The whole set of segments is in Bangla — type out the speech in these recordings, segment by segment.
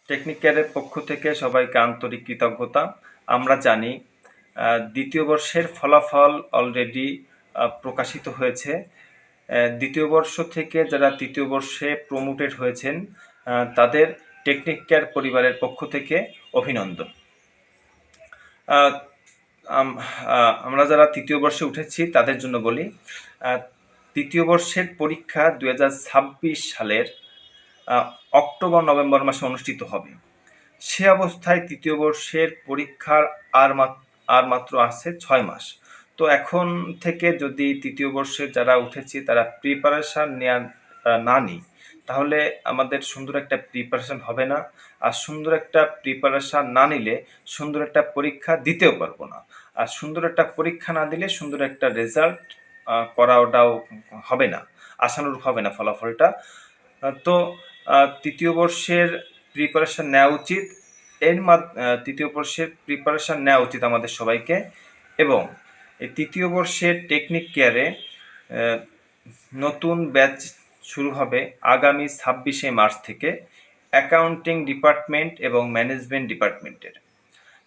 টেকনিক্যারের পক্ষ থেকে সবাইকে আন্তরিক কৃতজ্ঞতা। আমরা জানি দ্বিতীয় বর্ষের ফলাফল অলরেডি প্রকাশিত হয়েছে। দ্বিতীয় বর্ষ থেকে যারা তৃতীয় বর্ষে প্রমোটেড হয়েছেন তাদের টেকনিক্যার পরিবারের পক্ষ থেকে অভিনন্দন। আমরা যারা তৃতীয় বর্ষে উঠেছি তাদের জন্য বলি, তৃতীয় বর্ষের পরীক্ষা 2026 সালের অক্টোবর নভেম্বর মাসে অনুষ্ঠিত হবে। সে অবস্থায় তৃতীয় বর্ষের পরীক্ষার আর মাত্র আছে 6 মাস। তো এখন থেকে যদি তৃতীয় বর্ষে যারা উঠেছি তারা প্রিপারেশান না নিই, তাহলে আমাদের সুন্দর একটা প্রিপারেশান হবে না। আর সুন্দর একটা প্রিপারেশান না নিলে সুন্দর একটা পরীক্ষা দিতেও পারবো না। আর সুন্দর একটা পরীক্ষা না দিলে সুন্দর একটা রেজাল্ট করাটাও হবে না, আশানুরূপ হবে না ফলাফলটা। তো তৃতীয় বর্ষের প্রিপারেশান নেওয়া উচিত। তৃতীয় বর্ষের প্রিপারেশান নেওয়া উচিত আমাদের সবাইকে। এবং এই তৃতীয় বর্ষের টেকনিক কেয়ারে নতুন ব্যাচ শুরু হবে আগামী 26শে মার্চ থেকে অ্যাকাউন্টিং ডিপার্টমেন্ট এবং ম্যানেজমেন্ট ডিপার্টমেন্টের।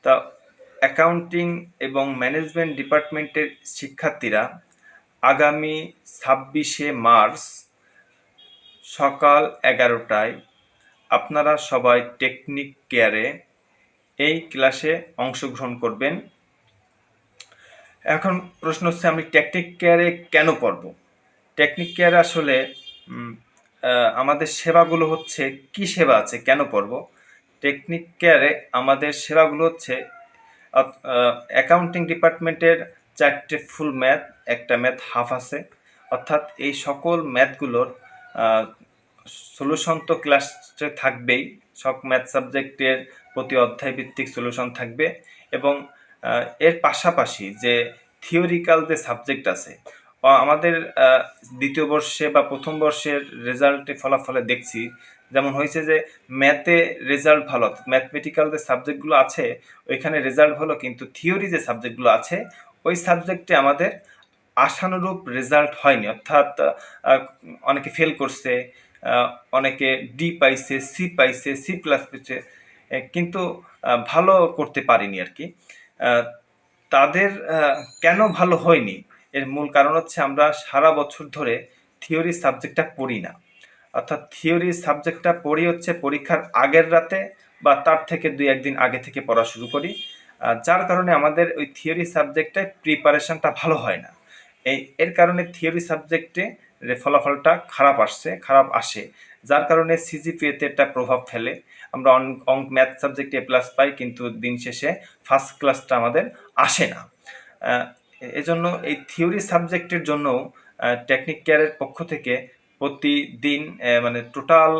তা অ্যাকাউন্টিং এবং ম্যানেজমেন্ট ডিপার্টমেন্টের শিক্ষার্থীরা আগামী 26শে মার্চ সকাল 11টায় আপনারা সবাই টেকনিক কেয়ারে এই ক্লাসে অংশগ্রহণ করবেন। এখন প্রশ্ন হচ্ছে, আমি টেকনিক কেয়ারে কেন পড়ব? টেকনিক কেয়ারে আসলে আমাদের সেবাগুলো হচ্ছে, কি সেবা আছে, কেন পড়ব? টেকনিক কেয়ারে আমাদের সেবাগুলো হচ্ছে অ্যাকাউন্টিং ডিপার্টমেন্টের 4টে ফুল ম্যাথ, একটা ম্যাথ হাফ আছে। অর্থাৎ এই সকল ম্যাথগুলোর সলিউশন তো ক্লাসে থাকবেই। সব ম্যাথ সাবজেক্টের প্রতি অধ্যায় ভিত্তিক সলিউশন থাকবে। এবং এর পাশাপাশি যে থিওরিক্যাল যে সাবজেক্ট আছে, আমাদের দ্বিতীয় বর্ষে বা প্রথম বর্ষের রেজাল্টে ফলাফলে দেখছি যেমন হয়েছে যে ম্যাথে রেজাল্ট ভালো, ম্যাথমেটিক্যাল যে সাবজেক্টগুলো আছে ওইখানে রেজাল্ট ভালো, কিন্তু থিওরি যে সাবজেক্টগুলো আছে ওই সাবজেক্টে আমাদের আশানুরূপ রেজাল্ট হয়নি। অর্থাৎ অনেকে ফেল করছে, অনেকে ডি পাইছে, সি পাইছে, সি প্লাস পেয়েছে, কিন্তু ভালো করতে পারিনি আর কি। তাদের কেন ভালো হয়নি, এর মূল কারণ হচ্ছে আমরা সারা বছর ধরে থিওরি সাবজেক্টটা পড়ি না। অর্থাৎ থিওরি সাবজেক্টটা পড়ি হচ্ছে পরীক্ষার আগের রাতে বা তার থেকে 2-1 দিন আগে থেকে পড়া শুরু করি, যার কারণে আমাদের ওই থিওরি সাবজেক্টে প্রিপারেশনটা ভালো হয় না। এর কারণে থিওরি সাবজেক্টে ফলাফলটা খারাপ আসে, যার কারণে সিজিপিএতে একটা প্রভাব ফেলে। আমরা ম্যাথ সাবজেক্টে A+ পাই, কিন্তু দিন শেষে ফার্স্ট ক্লাসটা আমাদের আসে না। এজন্য এই থিওরি সাবজেক্টের জন্য টেকনিক কেয়ারের পক্ষ থেকে প্রতিদিন মানে টোটাল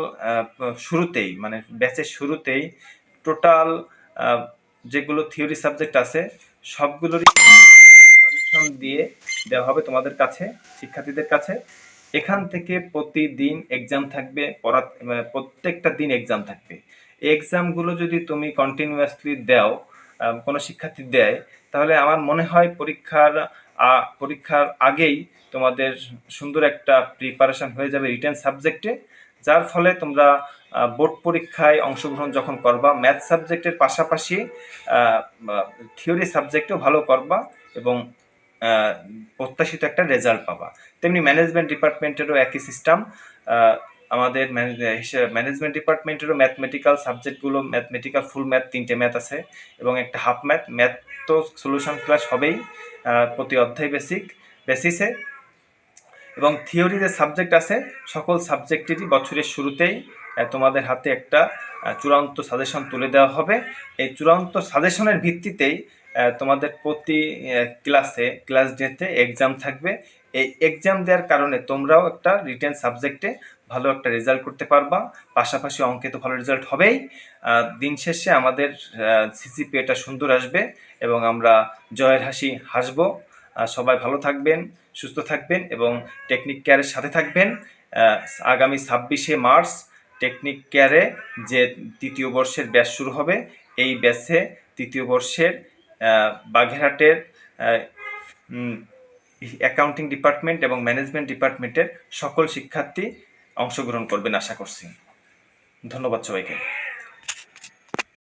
শুরুতেই, মানে ব্যাচের শুরুতেই টোটাল যেগুলো থিওরি সাবজেক্ট আছে সবগুলোরই সাজেশন দিয়ে দেওয়া হবে তোমাদের কাছে, শিক্ষার্থীদের কাছে। এখান থেকে প্রতিদিন এক্সাম থাকবে, প্রত্যেকটা দিন এক্সাম থাকবে। এই এক্সামগুলো যদি তুমি কন্টিনিউয়াসলি দাও, কোনো শিক্ষার্থী দেয়, তাহলে আমার মনে হয় পরীক্ষার আগেই তোমাদের সুন্দর একটা প্রিপারেশন হয়ে যাবে রিটেন সাবজেক্টে, যার ফলে তোমরা বোর্ড পরীক্ষায় অংশগ্রহণ যখন করবা ম্যাথ সাবজেক্টের পাশাপাশি থিওরি সাবজেক্টেও ভালো করবা এবং প্রত্যাশিত একটা রেজাল্ট পাবা। তেমনি ম্যানেজমেন্ট ডিপার্টমেন্টেরও একই সিস্টেম। আমাদের ম্যানেজমেন্ট ডিপার্টমেন্টেরও ম্যাথমেটিক্যাল সাবজেক্টগুলো, ম্যাথমেটিক্যাল ফুল ম্যাথ 3টে ম্যাথ আছে এবং একটা হাফ ম্যাথ তো সলিউশন ক্লাস হবেই প্রতি অধ্যায় বেসিসে। এবং থিওরি যে সাবজেক্ট আছে সকল সাবজেক্টেরই বছরের শুরুতেই তোমাদের হাতে একটা চূড়ান্ত সাজেশন তুলে দেওয়া হবে। এই চূড়ান্ত সাজেশনের ভিত্তিতেই তোমাদের প্রতি ক্লাস ডেতে এক্সাম থাকবে। এই এক্সাম দেওয়ার কারণে তোমরাও একটা রিটেন সাবজেক্টে ভালো একটা রেজাল্ট করতে পারবা, পাশাপাশি অঙ্কে তো ভালো রেজাল্ট হবেই। দিন শেষে আমাদের সিজিপিএটা সুন্দর আসবে এবং আমরা জয়ের হাসি হাসবো। সবাই ভালো থাকবেন, সুস্থ থাকবেন এবং টেকনিক কেয়ারের সাথে থাকবেন। আগামী 26শে মার্চ টেকনিক কেয়ারে যে তৃতীয় বর্ষের ব্যাচ শুরু হবে, এই ব্যাচে তৃতীয় বর্ষের বাগেরহাটের অ্যাকাউন্টিং ডিপার্টমেন্ট এবং ম্যানেজমেন্ট ডিপার্টমেন্টের সকল শিক্ষার্থী অংশগ্রহণ করবেন আশা করছি। ধন্যবাদ সবাইকে।